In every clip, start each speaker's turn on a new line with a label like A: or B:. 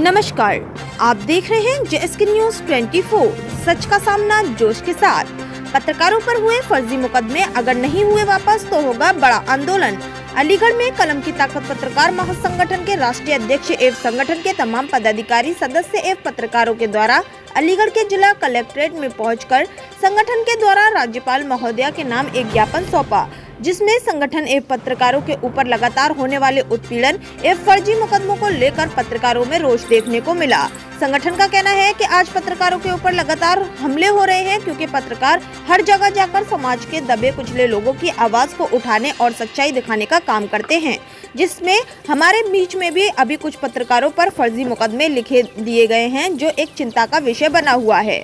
A: नमस्कार, आप देख रहे हैं जेएसके न्यूज 24। सच का सामना जोश के साथ। पत्रकारों पर हुए फर्जी मुकदमे अगर नहीं हुए वापस तो होगा बड़ा आंदोलन। अलीगढ़ में कलम की ताकत पत्रकार महासंगठन के राष्ट्रीय अध्यक्ष एवं संगठन के तमाम पदाधिकारी, सदस्य एवं पत्रकारों के द्वारा अलीगढ़ के जिला कलेक्ट्रेट में पहुंचकर संगठन के द्वारा राज्यपाल महोदया के नाम एक ज्ञापन सौंपा, जिसमें संगठन एवं पत्रकारों के ऊपर लगातार होने वाले उत्पीड़न एवं फर्जी मुकदमों को लेकर पत्रकारों में रोष देखने को मिला। संगठन का कहना है कि आज पत्रकारों के ऊपर लगातार हमले हो रहे हैं, क्योंकि पत्रकार हर जगह जाकर समाज के दबे कुचले लोगों की आवाज को उठाने और सच्चाई दिखाने का काम करते हैं, जिसमें हमारे बीच में भी अभी कुछ पत्रकारों पर फर्जी मुकदमे लिखे दिए गए हैं, जो एक चिंता का विषय बना हुआ है।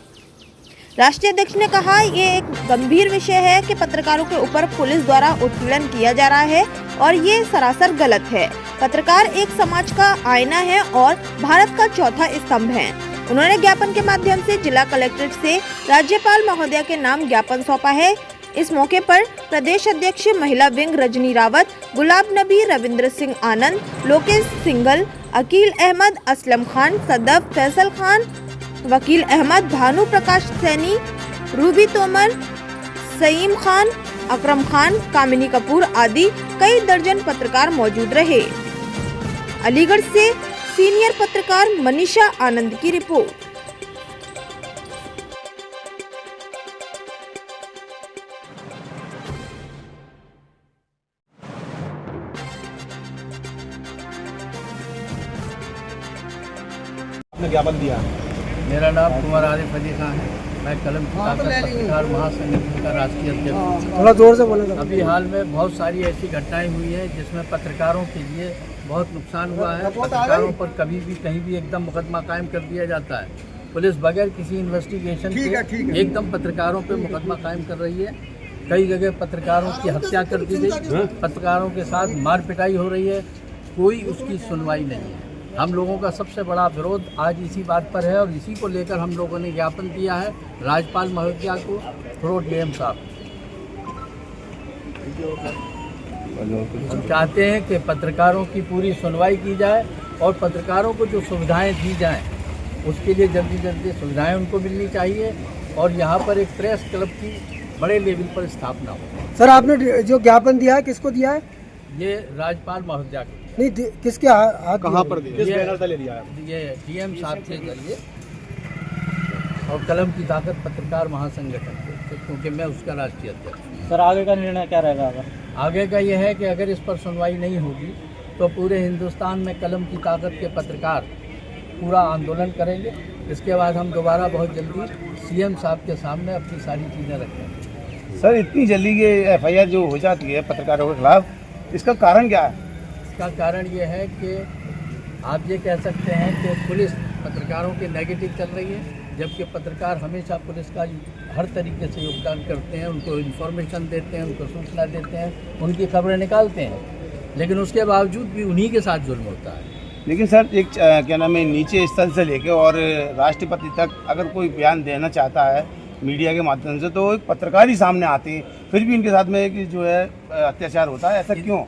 A: राष्ट्रीय अध्यक्ष ने कहा, ये एक गंभीर विषय है कि पत्रकारों के ऊपर पुलिस द्वारा उत्पीड़न किया जा रहा है और ये सरासर गलत है। पत्रकार एक समाज का आईना है और भारत का चौथा स्तंभ है। उन्होंने ज्ञापन के माध्यम से जिला कलेक्ट्रेट से राज्यपाल महोदया के नाम ज्ञापन सौंपा है। इस मौके पर प्रदेश अध्यक्ष महिला विंग रजनी रावत, गुलाब नबी, रविंद्र सिंह आनंद, लोकेश सिंघल, अकील अहमद, असलम खान, सदफ, फैसल खान, वकील अहमद, भानु प्रकाश सैनी, रूबी तोमर, सईम खान, अकरम खान, कामिनी कपूर आदि कई दर्जन पत्रकार मौजूद रहे। अलीगढ़ से सीनियर पत्रकार मनीषा आनंद की रिपोर्ट।
B: आपने ज्ञापन दिया।
C: मेरा नाम कुमार आरिफ अली खान है। मैं कलम की ताकत पत्रकार महासंगठन का राष्ट्रीय अध्यक्ष हूँ।
B: थोड़ा जोर से बोले।
C: अभी हाल में बहुत सारी ऐसी घटनाएं हुई हैं जिसमें पत्रकारों के लिए बहुत नुकसान हुआ है। पत्रकारों पर कभी भी कहीं भी एकदम मुकदमा कायम कर दिया जाता है। पुलिस बगैर किसी इन्वेस्टिगेशन के एकदम पत्रकारों पर मुकदमा कायम कर रही है। कई जगह पत्रकारों की हत्या कर दी गई, पत्रकारों के साथ मार पिटाई हो रही है, कोई उसकी सुनवाई नहीं है। हम लोगों का सबसे बड़ा विरोध आज इसी बात पर है और इसी को लेकर हम लोगों ने ज्ञापन दिया है राज्यपाल महोदया को, थ्रोट डीएम साहब। हम चाहते हैं कि पत्रकारों की पूरी सुनवाई की जाए और पत्रकारों को जो सुविधाएं दी जाएं उसके लिए जल्दी जल्दी सुविधाएं उनको मिलनी चाहिए और यहाँ पर एक प्रेस क्लब की बड़े लेवल पर स्थापना हो।
B: सर, आपने जो ज्ञापन दिया है किसको दिया है?
C: ये राज्यपाल महोदया को।
B: नहीं, किसके हाथ
D: कहाँ पर दिया?
C: किस बैनर से ले लिया है? ये डीएम साहब के जरिए और कलम की ताकत पत्रकार महासंगठन से, क्योंकि मैं उसका राष्ट्रीय अध्यक्ष हूँ।
D: सर, आगे का निर्णय क्या रहेगा?
C: आगे का यह है कि अगर इस पर सुनवाई नहीं होगी तो पूरे हिंदुस्तान में कलम की ताकत के पत्रकार पूरा आंदोलन करेंगे। इसके बाद हम दोबारा बहुत जल्दी सीएम साहब के सामने अपनी सारी चीज़ें रखेंगे।
D: सर, इतनी जल्दी ये एफआईआर जो हो जाती है पत्रकारों के खिलाफ, इसका कारण क्या है?
C: इसका कारण ये है कि आप ये कह सकते हैं कि पुलिस पत्रकारों के नेगेटिव चल रही है, जबकि पत्रकार हमेशा पुलिस का हर तरीके से योगदान करते हैं, उनको इन्फॉर्मेशन देते हैं, उनको सूचना देते हैं, उनकी खबरें निकालते हैं, लेकिन उसके बावजूद भी उन्हीं के साथ जुल्म होता है।
D: लेकिन सर, एक क्या नाम है, नीचे स्तर से लेके और राष्ट्रपति तक अगर कोई बयान देना चाहता है मीडिया के माध्यम से, तो एक पत्रकार ही सामने आते हैं, फिर भी इनके साथ में एक जो है अत्याचार होता है। ऐसा क्यों?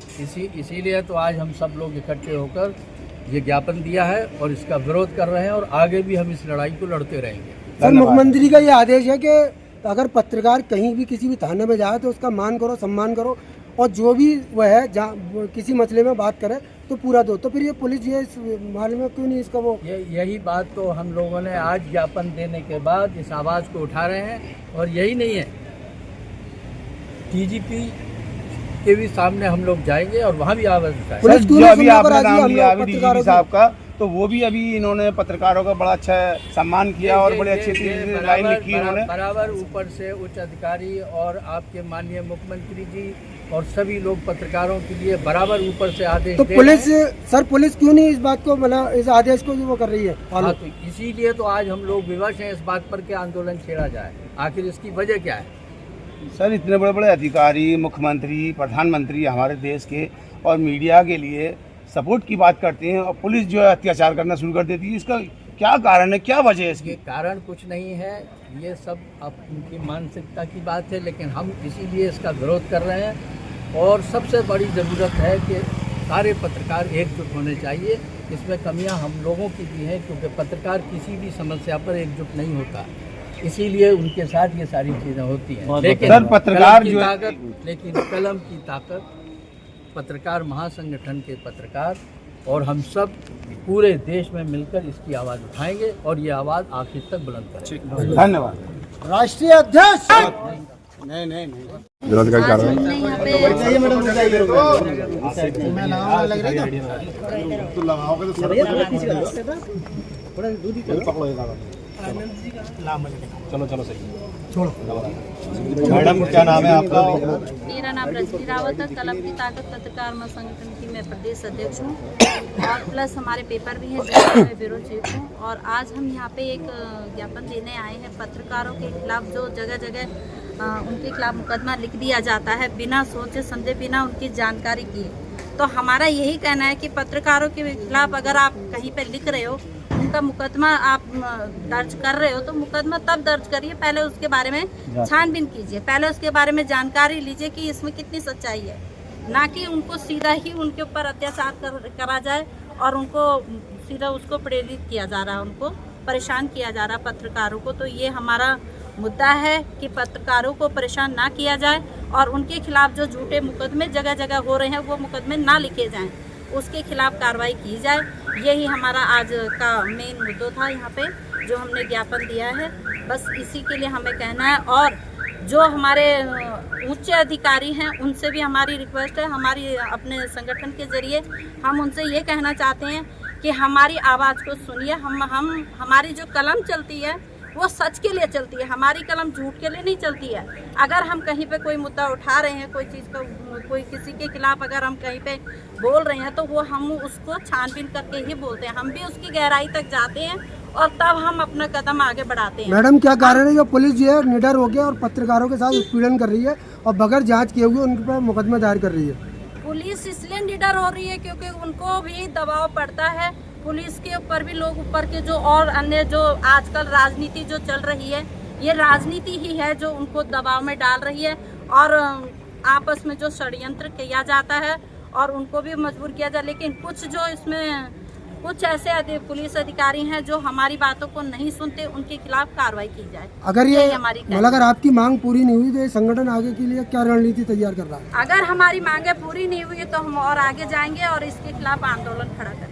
C: इसीलिए तो आज हम सब लोग इकट्ठे होकर ये ज्ञापन दिया है और इसका विरोध कर रहे हैं और आगे भी हम इस लड़ाई को लड़ते रहेंगे।
B: सर, मुख्यमंत्री का ये आदेश है कि अगर पत्रकार कहीं भी किसी भी थाने में जाए तो उसका मान करो, सम्मान करो और जो भी वह है जहाँ किसी मसले में बात करे तो पूरा दो। तो फिर ये पुलिस ये इस मामले में क्यों नहीं इसका वो?
C: यही बात तो हम लोगों ने आज ज्ञापन देने के बाद इस आवाज़ को उठा रहे हैं और यही नहीं है, डीजीपी के भी सामने हम लोग जाएंगे और वहाँ भी आवाज़ उठाएंगे।
D: सर, जो अभी आपने नाम लिया अभी डीजीपी साहब का, तो वो भी अभी इन्होंने पत्रकारों का बड़ा अच्छा सम्मान किया और बड़े अच्छे से लाइन लिखी इन्होंने।
C: बराबर ऊपर से उच्च अधिकारी और आपके माननीय मुख्यमंत्री जी और सभी लोग पत्रकारों के लिए बराबर ऊपर से आदेश
B: तो पुलिस, सर पुलिस क्यों नहीं इस बात को, मतलब इस आदेश को जो वो कर रही है?
C: हाँ, तो इसीलिए तो आज हम लोग विवश हैं इस बात पर कि आंदोलन छेड़ा जाए। आखिर इसकी वजह क्या है?
D: सर, इतने बड़े बड़े अधिकारी, मुख्यमंत्री, प्रधानमंत्री हमारे देश के और मीडिया के लिए सपोर्ट की बात करते हैं और पुलिस जो है अत्याचार करना शुरू कर देती है। इसका क्या कारण है, क्या वजह है इसकी?
C: कारण कुछ नहीं है, ये सब उनकी मानसिकता की बात है, लेकिन हम इसीलिए इसका विरोध कर रहे हैं। और सबसे बड़ी ज़रूरत है कि सारे पत्रकार एकजुट होने चाहिए। इसमें कमियां हम लोगों की भी हैं, क्योंकि पत्रकार किसी भी समस्या पर एकजुट नहीं होता, इसीलिए उनके साथ ये सारी चीज़ें होती हैं। लेकिन
D: सर, पत्रकार
C: कलम की
D: जो है-
C: ताकत, लेकिन कलम की ताकत, पत्रकार महासंगठन के पत्रकार और हम सब पूरे देश में मिलकर इसकी आवाज़ उठाएंगे और ये आवाज़ आखिर तक बुलंद करेंगे।
D: धन्यवाद।
B: राष्ट्रीय अध्यक्ष
D: नहीं
E: जिलाधिकारी कार्यालय
D: मैडम, क्या नाम है आपका?
F: मेरा नाम रजनी रावत है। कलम की ताकत पत्रकार महासंगठन की मैं प्रदेश अध्यक्ष हूँ और प्लस हमारे पेपर भी हैं जिसमें मैं ब्यूरो चीफ हूँ। और आज हम यहाँ पे एक ज्ञापन देने आए हैं पत्रकारों के खिलाफ जो जगह जगह उनके खिलाफ मुकदमा लिख दिया जाता है बिना सोचे समझे, बिना उनकी जानकारी किए। तो हमारा यही कहना है कि पत्रकारों के खिलाफ अगर आप कहीं पर लिख रहे हो, उनका मुकदमा आप दर्ज कर रहे हो, तो मुकदमा तब दर्ज करिए, पहले उसके बारे में छानबीन कीजिए, पहले उसके बारे में जानकारी लीजिए कि इसमें कितनी सच्चाई है, ना कि उनको सीधा ही उनके ऊपर अत्याचार करा जाए और उनको सीधा उसको प्रेरित किया जा रहा है, उनको परेशान किया जा रहा है पत्रकारों को। तो ये हमारा मुद्दा है कि पत्रकारों को परेशान ना किया जाए और उनके खिलाफ जो झूठे मुकदमे जगह जगह हो रहे हैं वो मुकदमे ना लिखे जाएं, उसके खिलाफ कार्रवाई की जाए। यही हमारा आज का मेन मुद्दा था यहाँ पे जो हमने ज्ञापन दिया है। बस इसी के लिए हमें कहना है और जो हमारे उच्च अधिकारी हैं उनसे भी हमारी रिक्वेस्ट है, हमारी अपने संगठन के जरिए हम उनसे ये कहना चाहते हैं कि हमारी आवाज़ को सुनिए। हमारी जो कलम चलती है वो सच के लिए चलती है, हमारी कलम झूठ के लिए नहीं चलती है। अगर हम कहीं पे कोई मुद्दा उठा रहे हैं, कोई चीज़ का कोई किसी के खिलाफ अगर हम कहीं पे बोल रहे हैं तो वो हम उसको छानबीन करके ही बोलते हैं, हम भी उसकी गहराई तक जाते हैं और तब हम अपना कदम आगे बढ़ाते हैं।
B: मैडम, क्या कारण है जो पुलिस जो है निडर हो गया और पत्रकारों के साथ उत्पीड़न कर रही है और बगैर जांच किए हुए उनके पर मुकदमा दायर कर रही है?
F: पुलिस इसलिए निडर हो रही है क्योंकि उनको भी दबाव पड़ता है। पुलिस के ऊपर भी लोग ऊपर के जो और अन्य जो आजकल राजनीति जो चल रही है, ये राजनीति ही है जो उनको दबाव में डाल रही है और आपस में जो षड्यंत्र किया जाता है और उनको भी मजबूर किया जाए। लेकिन कुछ जो इसमें कुछ ऐसे पुलिस अधिकारी हैं जो हमारी बातों को नहीं सुनते, उनके खिलाफ कार्रवाई की जाए।
B: अगर ये
F: हमारी
B: मतलब अगर आपकी मांग पूरी नहीं हुई तो ये संगठन आगे के लिए क्या रणनीति तैयार कर रहा है?
F: अगर हमारी मांगे पूरी नहीं हुई तो हम और आगे जाएंगे और इसके खिलाफ आंदोलन खड़ा करेंगे।